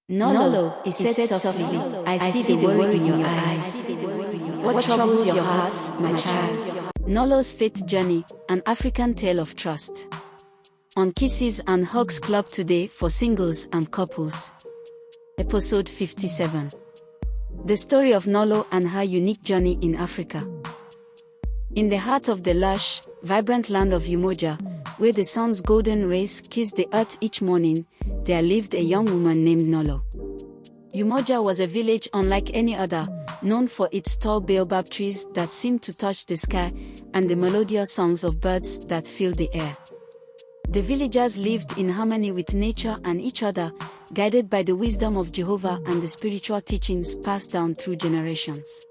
Nalo, he said softly, I see the worry in your eyes. What troubles your heart, my child? Nalo's faith journey, an African tale of trust. On Kisses and Hugs Club today for singles and couples. Episode 57. The story of Nalo and her unique journey in Africa. In the heart of the lush, vibrant land of Umoja, where the sun's golden rays kiss the earth each morning, there lived a young woman named Nalo. Umoja was a village unlike any other, known for its tall baobab trees that seemed to touch the sky, and the melodious songs of birds that filled the air. The villagers lived in harmony with nature and each other, guided by the wisdom of Jehovah and the spiritual teachings passed down through generations.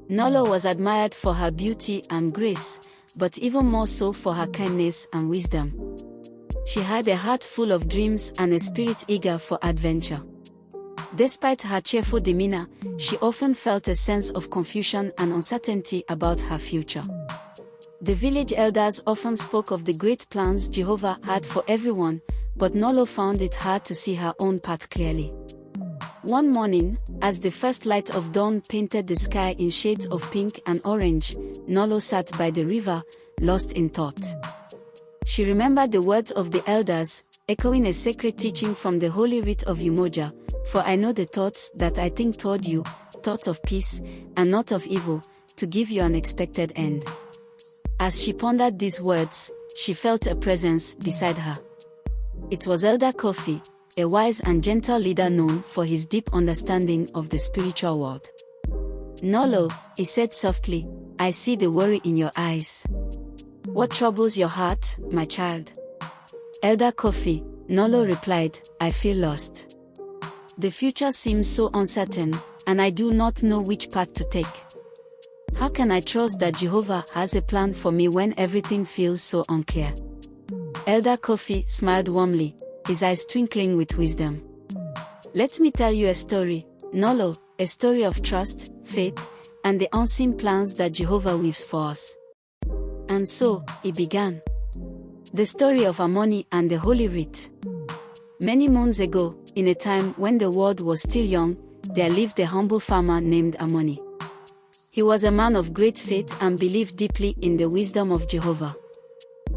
Nalo was admired for her beauty and grace, but even more so for her kindness and wisdom. She had a heart full of dreams and a spirit eager for adventure. Despite her cheerful demeanor, she often felt a sense of confusion and uncertainty about her future. The village elders often spoke of the great plans Jehovah had for everyone, but Nalo found it hard to see her own path clearly. One morning, as the first light of dawn painted the sky in shades of pink and orange, Nalo sat by the river, lost in thought. She remembered the words of the elders, echoing a sacred teaching from the Holy Writ of Umoja, "For I know the thoughts that I think toward you, thoughts of peace, and not of evil, to give you an expected end." As she pondered these words, she felt a presence beside her. It was Elder Kofi, a wise and gentle leader known for his deep understanding of the spiritual world. "Nalo," he said softly, "I see the worry in your eyes. What troubles your heart, my child?" "Elder Kofi," Nalo replied, "I feel lost. The future seems so uncertain, and I do not know which path to take. How can I trust that Jehovah has a plan for me when everything feels so unclear?" Elder Kofi smiled warmly, his eyes twinkling with wisdom. "Let me tell you a story, Nalo, a story of trust, faith, and the unseen plans that Jehovah weaves for us." And so, he began. The story of Amoni and the Holy Writ. Many moons ago, in a time when the world was still young, there lived a humble farmer named Amoni. He was a man of great faith and believed deeply in the wisdom of Jehovah.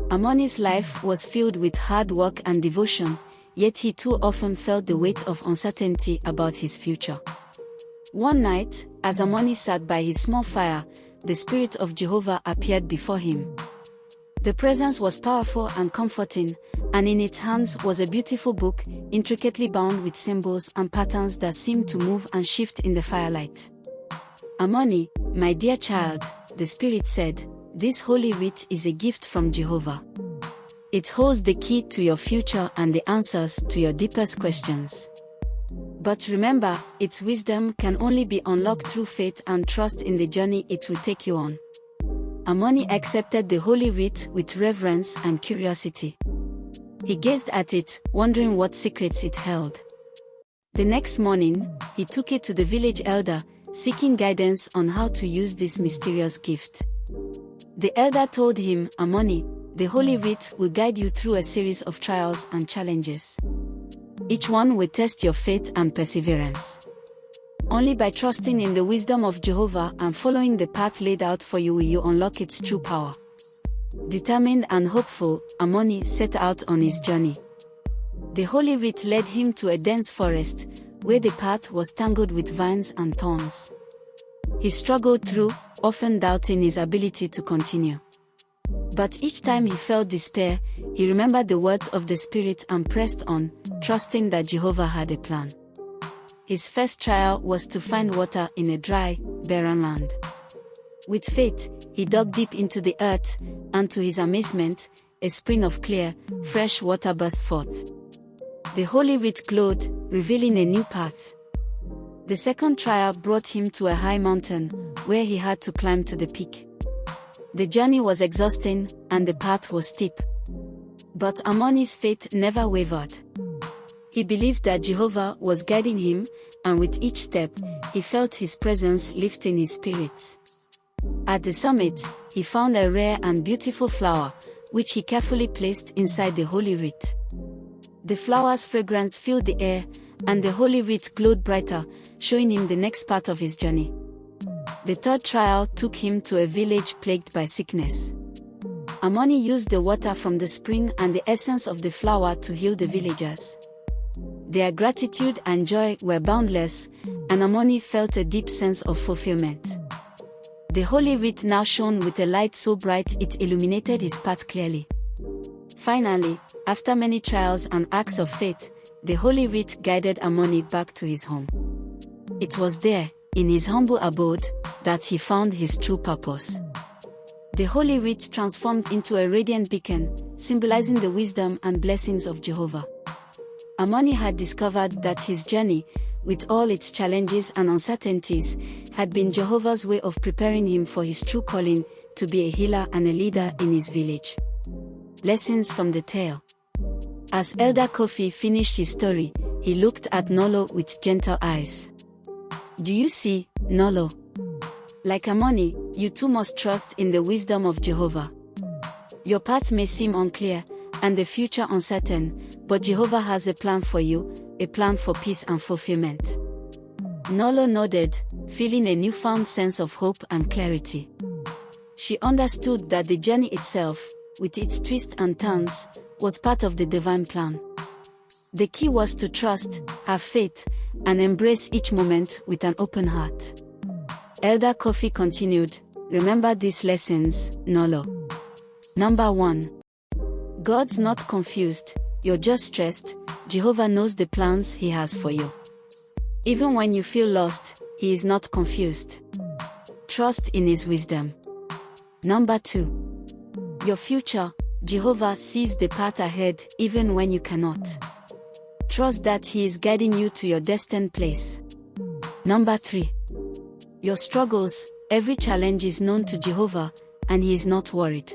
Amoni's life was filled with hard work and devotion, yet he too often felt the weight of uncertainty about his future. One night, as Amoni sat by his small fire, the Spirit of Jehovah appeared before him. The presence was powerful and comforting, and in its hands was a beautiful book, intricately bound with symbols and patterns that seemed to move and shift in the firelight. "Amoni, my dear child," the Spirit said, "this Holy Writ is a gift from Jehovah. It holds the key to your future and the answers to your deepest questions. But remember, its wisdom can only be unlocked through faith and trust in the journey it will take you on." Amoni accepted the Holy Writ with reverence and curiosity. He gazed at it, wondering what secrets it held. The next morning, he took it to the village elder, seeking guidance on how to use this mysterious gift. The elder told him, "Amoni, the Holy Writ will guide you through a series of trials and challenges. Each one will test your faith and perseverance. Only by trusting in the wisdom of Jehovah and following the path laid out for you will you unlock its true power." Determined and hopeful, Amoni set out on his journey. The Holy Writ led him to a dense forest, where the path was tangled with vines and thorns. He struggled through, often doubting his ability to continue. But each time he felt despair, he remembered the words of the Spirit and pressed on, trusting that Jehovah had a plan. His first trial was to find water in a dry, barren land. With faith, he dug deep into the earth, and to his amazement, a spring of clear, fresh water burst forth. The Holy Writ glowed, revealing a new path. The second trial brought him to a high mountain, where he had to climb to the peak. The journey was exhausting, and the path was steep. But Amoni's faith never wavered. He believed that Jehovah was guiding him, and with each step, he felt his presence lifting his spirits. At the summit, he found a rare and beautiful flower, which he carefully placed inside the Holy Writ. The flower's fragrance filled the air, and the Holy Writ glowed brighter, showing him the next part of his journey. The third trial took him to a village plagued by sickness. Amoni used the water from the spring and the essence of the flower to heal the villagers. Their gratitude and joy were boundless, and Amoni felt a deep sense of fulfillment. The Holy Writ now shone with a light so bright it illuminated his path clearly. Finally, after many trials and acts of faith, the Holy Writ guided Amoni back to his home. It was there, in his humble abode, that he found his true purpose. The Holy Writ transformed into a radiant beacon, symbolizing the wisdom and blessings of Jehovah. Amoni had discovered that his journey, with all its challenges and uncertainties, had been Jehovah's way of preparing him for his true calling, to be a healer and a leader in his village. Lessons from the tale. As Elder Kofi finished his story, he looked at Nalo with gentle eyes. Do you see, Nalo? Like Amoni, you too must trust in the wisdom of Jehovah. Your path may seem unclear, and the future uncertain, but Jehovah has a plan for you, a plan for peace and fulfillment. Nalo nodded, feeling a newfound sense of hope and clarity. She understood that the journey itself, with its twists and turns, was part of the divine plan. The key was to trust, have faith, and embrace each moment with an open heart. Elder Kofi continued, remember these lessons, Nalo. Number 1. God's not confused, you're just stressed. Jehovah knows the plans He has for you. Even when you feel lost, He is not confused. Trust in His wisdom. Number 2. Your future, Jehovah sees the path ahead even when you cannot. Trust that He is guiding you to your destined place. Number 3. Your struggles, every challenge is known to Jehovah, and He is not worried.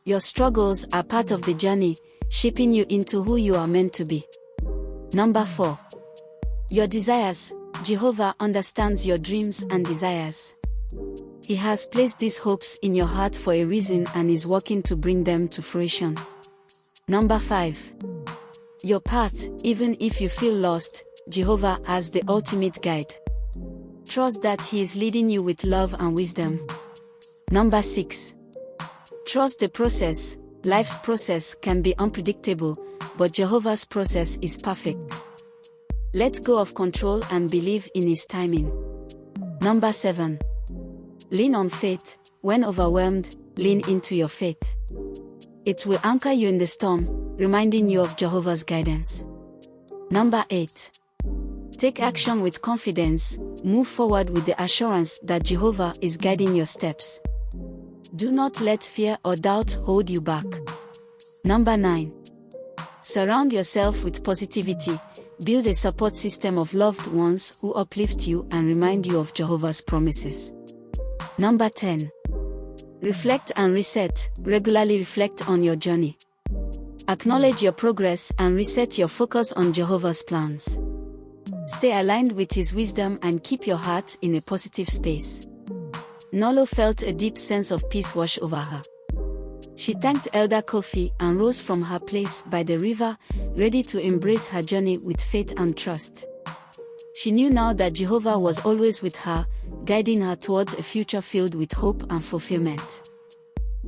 Your struggles are part of the journey, shaping you into who you are meant to be. Number 4. Your desires, Jehovah understands your dreams and desires. He has placed these hopes in your heart for a reason and is working to bring them to fruition. Number 5. Your path, even if you feel lost, Jehovah has the ultimate guide. Trust that He is leading you with love and wisdom. Number 6. Trust the process. Life's process can be unpredictable, but Jehovah's process is perfect. Let go of control and believe in His timing. Number 7. Lean on faith. When overwhelmed, lean into your faith. It will anchor you in the storm, reminding you of Jehovah's guidance. Number 8. Take action with confidence. Move forward with the assurance that Jehovah is guiding your steps. Do not let fear or doubt hold you back. Number 9. Surround yourself with positivity. Build a support system of loved ones who uplift you and remind you of Jehovah's promises. Number 10. Reflect and reset. Regularly reflect on your journey. Acknowledge your progress and reset your focus on Jehovah's plans. Stay aligned with His wisdom and keep your heart in a positive space. Nalo felt a deep sense of peace wash over her. She thanked Elder Kofi and rose from her place by the river, ready to embrace her journey with faith and trust. She knew now that Jehovah was always with her, guiding her towards a future filled with hope and fulfillment.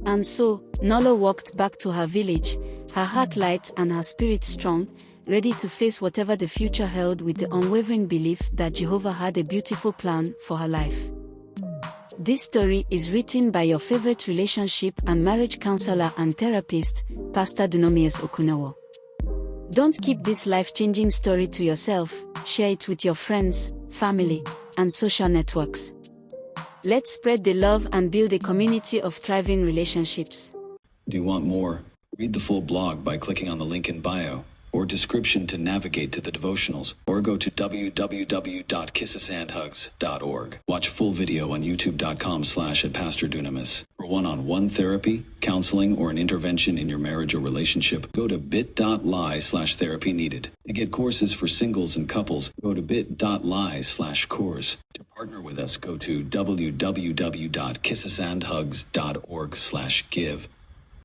And so, Nalo walked back to her village, her heart light and her spirit strong, ready to face whatever the future held with the unwavering belief that Jehovah had a beautiful plan for her life. This story is written by your favorite relationship and marriage counselor and therapist, Pastor Dunamis Okunowo. Don't keep this life-changing story to yourself, share it with your friends, family, and social networks. Let's spread the love and build a community of thriving relationships. Do you want more? Read the full blog by clicking on the link in bio or description to navigate to the devotionals, or go to www.khcpartners.org. Watch full video on youtube.com/@PastorDunamis. For one-on-one therapy, counseling, or an intervention in your marriage or relationship, go to bit.ly/therapy needed. To get courses for singles and couples, go to bit.ly/course. To partner with us, go to www.khcpartners.org/give.